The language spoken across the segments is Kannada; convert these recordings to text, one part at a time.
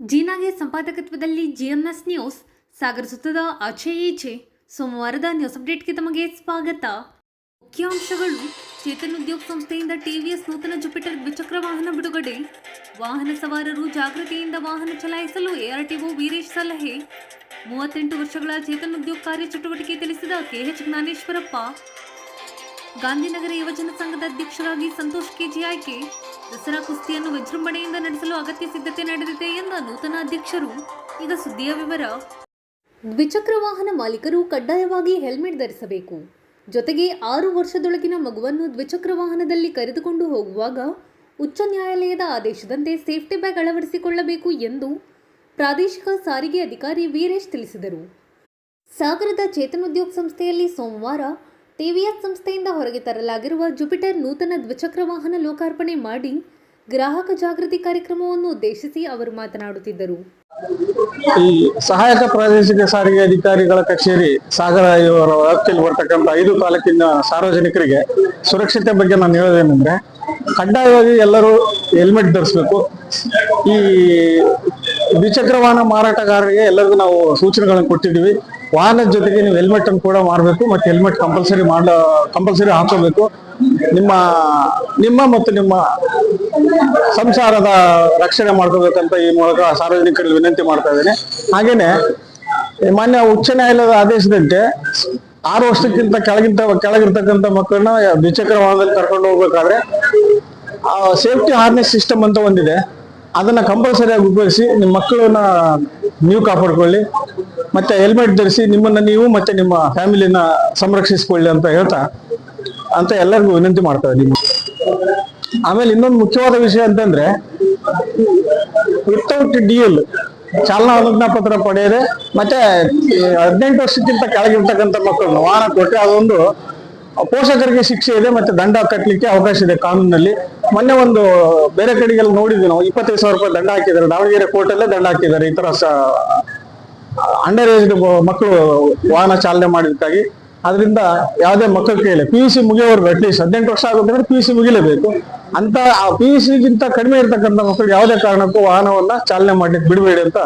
ಜೀನಾಗೆ ಸಂಪಾದಕತ್ವದಲ್ಲಿ ಜಿಎಂಎಸ್ ನ್ಯೂಸ್ ಸಾಗರ ಸುತ್ತದ ಆಚೆ ಈಚೆ ಸೋಮವಾರದ ನ್ಯೂಸ್ ಅಪ್ಡೇಟ್ಗೆ ತಮಗೆ ಸ್ವಾಗತ. ಮುಖ್ಯಾಂಶಗಳು: ಚೇತನ್ ಉದ್ಯೋಗ ಸಂಸ್ಥೆಯಿಂದ ಟಿವಿಎಸ್ ನೂತನ ಜುಪಿಟರ್ ದ್ವಿಚಕ್ರ ವಾಹನ ಬಿಡುಗಡೆ. ವಾಹನ ಸವಾರರು ಜಾಗೃತಿಯಿಂದ ವಾಹನ ಚಲಾಯಿಸಲು ಎಆರ್ಟಿಒ ವೀರೇಶ್ ಸಲಹೆ. 38 ವರ್ಷಗಳ ಚೇತನ್ ಉದ್ಯೋಗ ಕಾರ್ಯಚಟುವಟಿಕೆ ತಿಳಿಸಿದ ಕೆಎಚ್ ಜ್ಞಾನೇಶ್ವರಪ್ಪ. ಗಾಂಧಿನಗರ ಯುವಜನ ಸಂಘದ ಅಧ್ಯಕ್ಷರಾಗಿ ಸಂತೋಷ್ ಕೆಜಿ ಆಯ್ಕೆ. ದಸರಾ ಕುಸ್ತಿಯನ್ನು ವಿಜೃಂಭಣೆಯಿಂದ ನಡೆಸಲು ಅಗತ್ಯ ಸಿದ್ಧತೆ ನಡೆದಿದೆ ಎಂದ ನೂತನ ಅಧ್ಯಕ್ಷರು. ಈಗ ಸುದ್ದಿಯ ವಿವರ. ದ್ವಿಚಕ್ರ ವಾಹನ ಮಾಲೀಕರು ಕಡ್ಡಾಯವಾಗಿ ಹೆಲ್ಮೆಟ್ ಧರಿಸಬೇಕು. ಜೊತೆಗೆ 6 ವರ್ಷದೊಳಗಿನ ಮಗುವನ್ನು ದ್ವಿಚಕ್ರ ವಾಹನದಲ್ಲಿ ಕರೆದುಕೊಂಡು ಹೋಗುವಾಗ ಉಚ್ಚ ನ್ಯಾಯಾಲಯದ ಆದೇಶದಂತೆ ಸೇಫ್ಟಿ ಬ್ಯಾಗ್ ಅಳವಡಿಸಿಕೊಳ್ಳಬೇಕು ಎಂದು ಪ್ರಾದೇಶಿಕ ಸಾರಿಗೆ ಅಧಿಕಾರಿ ವೀರೇಶ್ ತಿಳಿಸಿದರು. ಸಾಗರದ ಚೇತನ್ ಉದ್ಯೋಗ ಸಂಸ್ಥೆಯಲ್ಲಿ ಸೋಮವಾರ ಟಿವಿಎಸ್ ಸಂಸ್ಥೆಯಿಂದ ಹೊರಗೆ ತರಲಾಗಿರುವ ಜುಪಿಟರ್ ನೂತನ ದ್ವಿಚಕ್ರ ವಾಹನ ಲೋಕಾರ್ಪಣೆ ಮಾಡಿ ಗ್ರಾಹಕ ಜಾಗೃತಿ ಕಾರ್ಯಕ್ರಮವನ್ನು ಉದ್ದೇಶಿಸಿ ಅವರು ಮಾತನಾಡುತ್ತಿದ್ದರು. ಈ ಸಹಾಯಕ ಪ್ರಾದೇಶಿಕ ಸಾರಿಗೆ ಅಧಿಕಾರಿಗಳ ಕಚೇರಿ ಸಾಗರ ಇವರ ವ್ಯಾಪ್ತಿಯಲ್ಲಿ ಬರ್ತಕ್ಕಂಥ 5 ತಾಲೂಕಿನ ಸಾರ್ವಜನಿಕರಿಗೆ ಸುರಕ್ಷತೆ ಬಗ್ಗೆ ನಾನು ಹೇಳೋದೇನೆಂದ್ರೆ, ಕಡ್ಡಾಯವಾಗಿ ಎಲ್ಲರೂ ಹೆಲ್ಮೆಟ್ ಧರಿಸಬೇಕು. ಈ ದ್ವಿಚಕ್ರ ವಾಹನ ಮಾರಾಟಗಾರರಿಗೆ ಎಲ್ಲರಿಗೂ ನಾವು ಸೂಚನೆಗಳನ್ನು ಕೊಟ್ಟಿದ್ದೀವಿ. ವಾಹನದ ಜೊತೆಗೆ ನೀವು ಹೆಲ್ಮೆಟ್ ಅನ್ನು ಕೂಡ ಮಾಡಬೇಕು ಮತ್ತು ಹೆಲ್ಮೆಟ್ ಕಂಪಲ್ಸರಿ ಹಾಕೋಬೇಕು. ನಿಮ್ಮ ಮತ್ತು ನಿಮ್ಮ ಸಂಸಾರದ ರಕ್ಷಣೆ ಮಾಡ್ಕೋಬೇಕಂತ ಈ ಮೂಲಕ ಸಾರ್ವಜನಿಕರಲ್ಲಿ ವಿನಂತಿ ಮಾಡ್ತಾ ಇದ್ದೇನೆ. ಹಾಗೇನೆ ಮಾನ್ಯ ಉಚ್ಚ ನ್ಯಾಯಾಲಯದ ಆದೇಶದಂತೆ 6 ವರ್ಷಕ್ಕಿಂತ ಕೆಳಗಿರ್ತಕ್ಕಂಥ ಮಕ್ಕಳನ್ನ ದ್ವಿಚಕ್ರ ವಾಹನದಲ್ಲಿ ಕರ್ಕೊಂಡು ಹೋಗ್ಬೇಕಾದ್ರೆ ಸೇಫ್ಟಿ ಹಾರ್ನೆಸ್ ಸಿಸ್ಟಮ್ ಅಂತ ಒಂದಿದೆ. ಅದನ್ನ ಕಂಪಲ್ಸರಿಯಾಗಿ ಉಪಯೋಗಿಸಿ ನಿಮ್ಮ ಮಕ್ಕಳನ್ನ ನೀವು ಕಾಪಾಡ್ಕೊಳ್ಳಿ, ಮತ್ತೆ ಹೆಲ್ಮೆಟ್ ಧರಿಸಿ ನಿಮ್ಮನ್ನ ನೀವು ಮತ್ತೆ ನಿಮ್ಮ ಫ್ಯಾಮಿಲಿನ ಸಂರಕ್ಷಿಸಿಕೊಳ್ಳಿ ಅಂತ ಹೇಳ್ತಾ ಎಲ್ಲರಿಗೂ ವಿನಂತಿ ಮಾಡ್ತಾ ಇದ್ದೀನಿ. ಆಮೇಲೆ ಇನ್ನೊಂದು ಮುಖ್ಯವಾದ ವಿಷಯ ಅಂತಂದ್ರೆ, ವಿತೌಟ್ DL ಚಾಲನಾ ಅನುಜ್ಞಾ ಪತ್ರ ಪಡೆಯದೆ ಮತ್ತೆ 18 ವರ್ಷಕ್ಕಿಂತ ಕೆಳಗಿರ್ತಕ್ಕಂಥ ಮಕ್ಕಳನ್ನು ವಾಹನ ಕೊಟ್ಟರೆ ಅದೊಂದು ಪೋಷಕರಿಗೆ ಶಿಕ್ಷೆ ಇದೆ ಮತ್ತೆ ದಂಡ ಕಟ್ಟಲಿಕ್ಕೆ ಅವಕಾಶ ಇದೆ ಕಾನೂನಲ್ಲಿ. ಮೊನ್ನೆ ಒಂದು ಬೇರೆ ಕಡೆಗೆಲ್ಲ ನೋಡಿದ್ವಿ ನಾವು, 25,000 ರೂಪಾಯಿ ದಂಡ ಹಾಕಿದ್ದಾರೆ. ದಾವಣಗೆರೆ ಕೋರ್ಟಲ್ಲೇ ದಂಡ ಹಾಕಿದ್ದಾರೆ ಈ ತರ ಅಂಡರ್ ಏಜ್ ಮಕ್ಕಳು ವಾಹನ ಚಾಲನೆ ಮಾಡಿದ್ದಕ್ಕಾಗಿ. ಅದರಿಂದ ಯಾವುದೇ ಮಕ್ಕಳ ಕೈಯಲ್ಲಿ PUC ಮುಗಿಯೋವರೆಗೂ ಅಟ್ಲೀಸ್ಟ್ 18 ವರ್ಷ ಆಗೋದ್ರೆ PUC ಮುಗಿಲೇಬೇಕು ಅಂತ. PUCಗಿಂತ ಕಡಿಮೆ ಇರ್ತಕ್ಕಂಥ ಮಕ್ಕಳಿಗೆ ಯಾವುದೇ ಕಾರಣಕ್ಕೂ ವಾಹನವನ್ನ ಚಾಲನೆ ಮಾಡ್ಲಿಕ್ಕೆ ಬಿಡಬೇಡಿ ಅಂತ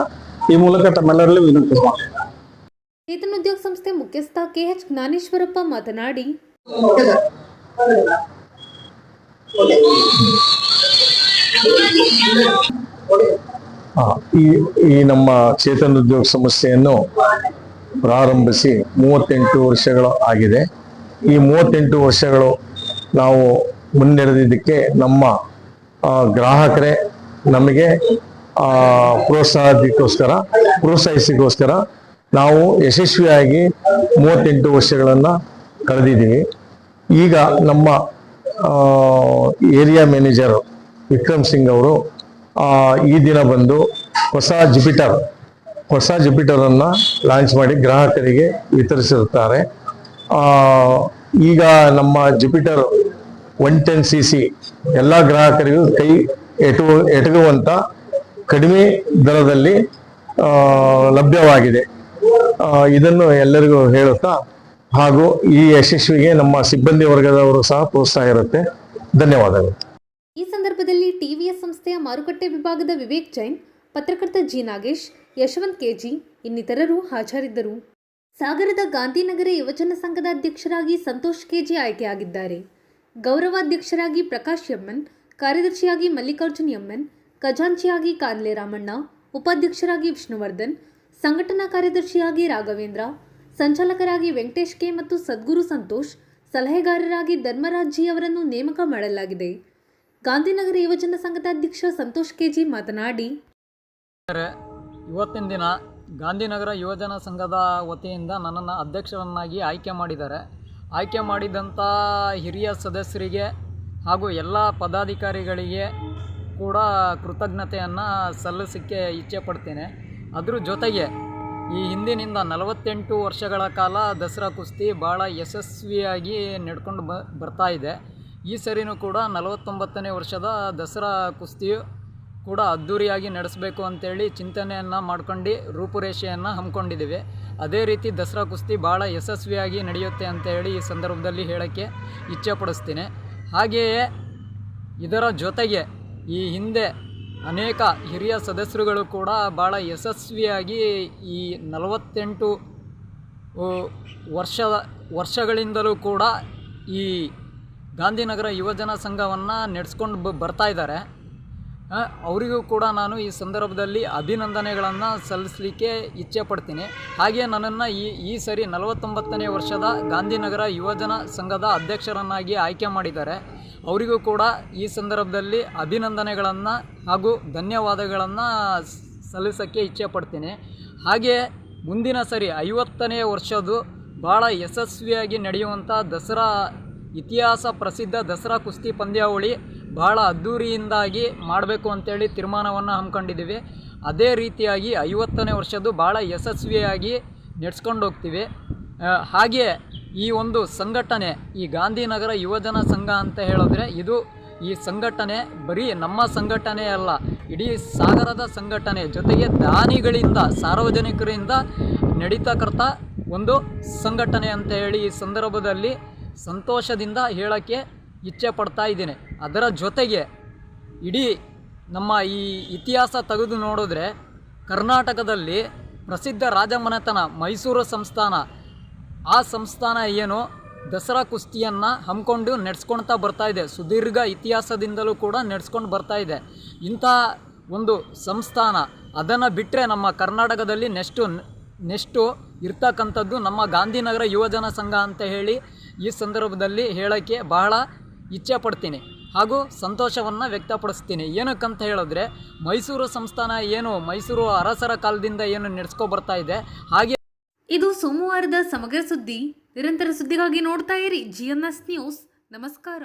ಈ ಮೂಲಕ ತಮ್ಮೆಲ್ಲರಲ್ಲೂ ವಿನಂತಿ ಮಾಡ್ತೀನಿ. ಚೇತನ್ ಉದ್ಯೋಗ ಸಂಸ್ಥೆ ಮುಖ್ಯಸ್ಥ ಕೆಎಚ್ ಜ್ಞಾನೇಶ್ವರಪ್ಪ ಮಾತನಾಡಿ, ಈ ನಮ್ಮ ಚೇತನ್ ಉದ್ಯೋಗ ಸಂಸ್ಥೆಯನ್ನು ಪ್ರಾರಂಭಿಸಿ 38 ವರ್ಷಗಳು ಆಗಿದೆ. ಈ 38 ವರ್ಷಗಳು ನಾವು ಮುನ್ನಡೆದಿದ್ದಕ್ಕೆ ನಮ್ಮ ಗ್ರಾಹಕರೇ ನಮಗೆ ಪ್ರೋತ್ಸಾಹಿಸಿಗೋಸ್ಕರ ನಾವು ಯಶಸ್ವಿಯಾಗಿ 38 ವರ್ಷಗಳನ್ನ ಕಳೆದಿದ್ದೀವಿ. ಈಗ ನಮ್ಮ ಏರಿಯಾ ಮ್ಯಾನೇಜರ್ ವಿಕ್ರಮ್ ಸಿಂಗ್ ಅವರು ಈ ದಿನ ಬಂದು ಹೊಸ ಜುಪಿಟರ್ ಅನ್ನ ಲಾಂಚ್ ಮಾಡಿ ಗ್ರಾಹಕರಿಗೆ ವಿತರಿಸಿರುತ್ತಾರೆ. ಈಗ ನಮ್ಮ ಜುಪಿಟರ್ 110cc ಎಲ್ಲ ಗ್ರಾಹಕರಿಗೂ ಕೈ ಎಟುಕುವಂತ ಕಡಿಮೆ ದರದಲ್ಲಿ ಲಭ್ಯವಾಗಿದೆ. ಇದನ್ನು ಎಲ್ಲರಿಗೂ ಹೇಳುತ್ತಾ, ಹಾಗೂ ಈ ಯಶಸ್ವಿಗೆ ನಮ್ಮ ಸಿಬ್ಬಂದಿ ವರ್ಗದವರು ಸಹ ಪ್ರೋತ್ಸಾಹ ಇರುತ್ತೆ. ಧನ್ಯವಾದಗಳು. ಈ ಸಂದರ್ಭದಲ್ಲಿ ಟಿವಿಎಸ್ ಸಂಸ್ಥೆಯ ಮಾರುಕಟ್ಟೆ ವಿಭಾಗದ ವಿವೇಕ್ ಜೈನ್, ಪತ್ರಕರ್ತ ಜಿ ನಾಗೇಶ್, ಯಶವಂತ್ ಕೆಜಿ ಇನ್ನಿತರರು ಹಾಜರಿದ್ದರು. ಸಾಗರದ ಗಾಂಧಿನಗರ ಯುವಜನ ಸಂಘದ ಅಧ್ಯಕ್ಷರಾಗಿ ಸಂತೋಷ್ ಕೆಜಿ ಆಯ್ಕೆಯಾಗಿದ್ದಾರೆ. ಗೌರವಾಧ್ಯಕ್ಷರಾಗಿ ಪ್ರಕಾಶ್ ಎಮ್ಮನ್, ಕಾರ್ಯದರ್ಶಿಯಾಗಿ ಮಲ್ಲಿಕಾರ್ಜುನ್ ಎಮ್ಮನ್, ಖಜಾಂಚಿಯಾಗಿ ಕಾನ್ಲೆ ರಾಮಣ್ಣ, ಉಪಾಧ್ಯಕ್ಷರಾಗಿ ವಿಷ್ಣುವರ್ಧನ್, ಸಂಘಟನಾ ಕಾರ್ಯದರ್ಶಿಯಾಗಿ ರಾಘವೇಂದ್ರ, ಸಂಚಾಲಕರಾಗಿ ವೆಂಕಟೇಶ್ ಕೆ ಮತ್ತು ಸದ್ಗುರು ಸಂತೋಷ್, ಸಲಹೆಗಾರರಾಗಿ ಧರ್ಮರಾಜ್ ಜಿ ಅವರನ್ನು ನೇಮಕ ಮಾಡಲಾಗಿದೆ. ಗಾಂಧಿನಗರ ಯುವಜನ ಸಂಘದ ಅಧ್ಯಕ್ಷ ಸಂತೋಷ್ ಕೆಜಿ ಮಾತನಾಡಿ, ಇವತ್ತಿನ ದಿನ ಗಾಂಧಿನಗರ ಯುವಜನ ಸಂಘದ ವತಿಯಿಂದ ನನ್ನನ್ನು ಅಧ್ಯಕ್ಷರನ್ನಾಗಿ ಆಯ್ಕೆ ಮಾಡಿದ್ದಾರೆ. ಆಯ್ಕೆ ಮಾಡಿದಂಥ ಹಿರಿಯ ಸದಸ್ಯರಿಗೆ ಹಾಗೂ ಎಲ್ಲ ಪದಾಧಿಕಾರಿಗಳಿಗೆ ಕೂಡ ಕೃತಜ್ಞತೆಯನ್ನು ಸಲ್ಲಿಸಲಿಕ್ಕೆ ಇಚ್ಛೆ ಪಡ್ತೇನೆ. ಅದ್ರ ಜೊತೆಗೆ ಈ ಹಿಂದಿನಿಂದ 48 ವರ್ಷಗಳ ಕಾಲ ದಸರಾ ಕುಸ್ತಿ ಭಾಳ ಯಶಸ್ವಿಯಾಗಿ ನಡ್ಕೊಂಡು ಬರ್ತಾ ಇದೆ. ಈ ಸರಿನೂ ಕೂಡ 49ನೇ ವರ್ಷದ ದಸರಾ ಕುಸ್ತಿಯು ಕೂಡ ಅದ್ಧೂರಿಯಾಗಿ ನಡೆಸಬೇಕು ಅಂತೇಳಿ ಚಿಂತನೆಯನ್ನು ಮಾಡ್ಕೊಂಡು ರೂಪುರೇಷೆಯನ್ನು ಹಮ್ಮಿಕೊಂಡಿದ್ದೀವಿ. ಅದೇ ರೀತಿ ದಸರಾ ಕುಸ್ತಿ ಭಾಳ ಯಶಸ್ವಿಯಾಗಿ ನಡೆಯುತ್ತೆ ಅಂತ ಹೇಳಿ ಈ ಸಂದರ್ಭದಲ್ಲಿ ಹೇಳೋಕ್ಕೆ ಇಚ್ಛೆಪಡಿಸ್ತೀನಿ. ಹಾಗೆಯೇ ಇದರ ಜೊತೆಗೆ ಈ ಹಿಂದೆ ಅನೇಕ ಹಿರಿಯ ಸದಸ್ಯರುಗಳು ಕೂಡ ಭಾಳ ಯಶಸ್ವಿಯಾಗಿ ಈ 48 ವರ್ಷಗಳಿಂದಲೂ ಕೂಡ ಈ ಗಾಂಧಿನಗರ ಯುವಜನ ಸಂಘವನ್ನು ನಡೆಸ್ಕೊಂಡು ಬರ್ತಾ ಇದ್ದಾರೆ. ಅವರಿಗೂ ಕೂಡ ನಾನು ಈ ಸಂದರ್ಭದಲ್ಲಿ ಅಭಿನಂದನೆಗಳನ್ನು ಸಲ್ಲಿಸಲಿಕ್ಕೆ ಇಚ್ಛೆಪಡ್ತೀನಿ. ಹಾಗೆ ನನ್ನನ್ನು ಈ ಸರಿ 49ನೇ ವರ್ಷದ ಗಾಂಧಿನಗರ ಯುವಜನ ಸಂಘದ ಅಧ್ಯಕ್ಷರನ್ನಾಗಿ ಆಯ್ಕೆ ಮಾಡಿದ್ದಾರೆ. ಅವರಿಗೂ ಕೂಡ ಈ ಸಂದರ್ಭದಲ್ಲಿ ಅಭಿನಂದನೆಗಳನ್ನು ಹಾಗೂ ಧನ್ಯವಾದಗಳನ್ನು ಸಲ್ಲಿಸೋಕ್ಕೆ ಇಚ್ಛೆಪಡ್ತೀನಿ. ಹಾಗೆ ಮುಂದಿನ ಸರಿ 50ನೇ ವರ್ಷದ್ದು ಭಾಳ ಯಶಸ್ವಿಯಾಗಿ ನಡೆಯುವಂಥ ದಸರಾ ಇತಿಹಾಸ ಪ್ರಸಿದ್ಧ ದಸರಾ ಕುಸ್ತಿ ಪಂದ್ಯಾವಳಿ ಭಾಳ ಅದ್ಧೂರಿಯಿಂದಾಗಿ ಮಾಡಬೇಕು ಅಂತೇಳಿ ತೀರ್ಮಾನವನ್ನು ಹಮ್ಮಿಕೊಂಡಿದ್ದೀವಿ. ಅದೇ ರೀತಿಯಾಗಿ 50ನೇ ವರ್ಷದ್ದು ಭಾಳ ಯಶಸ್ವಿಯಾಗಿ ನಡೆಸ್ಕೊಂಡು ಹೋಗ್ತೀವಿ. ಹಾಗೆ ಈ ಒಂದು ಸಂಘಟನೆ ಈ ಗಾಂಧಿನಗರ ಯುವಜನ ಸಂಘ ಅಂತ ಹೇಳಿದ್ರೆ ಇದು ಈ ಸಂಘಟನೆ ಬರೀ ನಮ್ಮ ಸಂಘಟನೆ ಅಲ್ಲ, ಇಡೀ ಸಾಗರದ ಸಂಘಟನೆ, ಜೊತೆಗೆ ದಾನಿಗಳಿಂದ ಸಾರ್ವಜನಿಕರಿಂದ ನಡೀತಕ್ಕಂಥ ಒಂದು ಸಂಘಟನೆ ಅಂತ ಹೇಳಿ ಈ ಸಂದರ್ಭದಲ್ಲಿ ಸಂತೋಷದಿಂದ ಹೇಳೋಕ್ಕೆ ಇಚ್ಛೆ ಪಡ್ತಾ ಇದ್ದೇನೆ. ಅದರ ಜೊತೆಗೆ ಇಡೀ ನಮ್ಮ ಈ ಇತಿಹಾಸ ತೆಗೆದು ನೋಡಿದ್ರೆ ಕರ್ನಾಟಕದಲ್ಲಿ ಪ್ರಸಿದ್ಧ ರಾಜಮನೆತನ ಮೈಸೂರು ಸಂಸ್ಥಾನ, ಆ ಸಂಸ್ಥಾನ ಏನು ದಸರಾ ಕುಸ್ತಿಯನ್ನು ಹಮ್ಮಿಕೊಂಡು ನಡೆಸ್ಕೊಳ್ತಾ ಬರ್ತಾ ಇದೆ. ಸುದೀರ್ಘ ಇತಿಹಾಸದಿಂದಲೂ ಕೂಡ ನಡೆಸ್ಕೊಂಡು ಬರ್ತಾ ಇದೆ. ಇಂಥ ಒಂದು ಸಂಸ್ಥಾನ ಅದನ್ನು ಬಿಟ್ಟರೆ ನಮ್ಮ ಕರ್ನಾಟಕದಲ್ಲಿ ನೆಕ್ಸ್ಟು ಇರ್ತಕ್ಕಂಥದ್ದು ನಮ್ಮ ಗಾಂಧಿನಗರ ಯುವಜನ ಸಂಘ ಅಂತ ಹೇಳಿ ಈ ಸಂದರ್ಭದಲ್ಲಿ ಹೇಳೋಕ್ಕೆ ಬಹಳ ಇಚ್ಛೆ ಪಡ್ತೀನಿ ಹಾಗೂ ಸಂತೋಷವನ್ನು ವ್ಯಕ್ತಪಡಿಸ್ತೀನಿ. ಏನಕ್ಕಂತ ಹೇಳಿದ್ರೆ ಮೈಸೂರು ಸಂಸ್ಥಾನ ಏನು ಮೈಸೂರು ಅರಸರ ಕಾಲದಿಂದ ಏನು ನಡೆಸ್ಕೊ ಬರ್ತಾ ಇದೆ. ಹಾಗೆ ಇದು ಸೋಮವಾರದ ಸಮಗ್ರ ಸುದ್ದಿ. ನಿರಂತರ ಸುದ್ದಿಗಾಗಿ ನೋಡ್ತಾ ಇರಿ GNS ನ್ಯೂಸ್. ನಮಸ್ಕಾರ.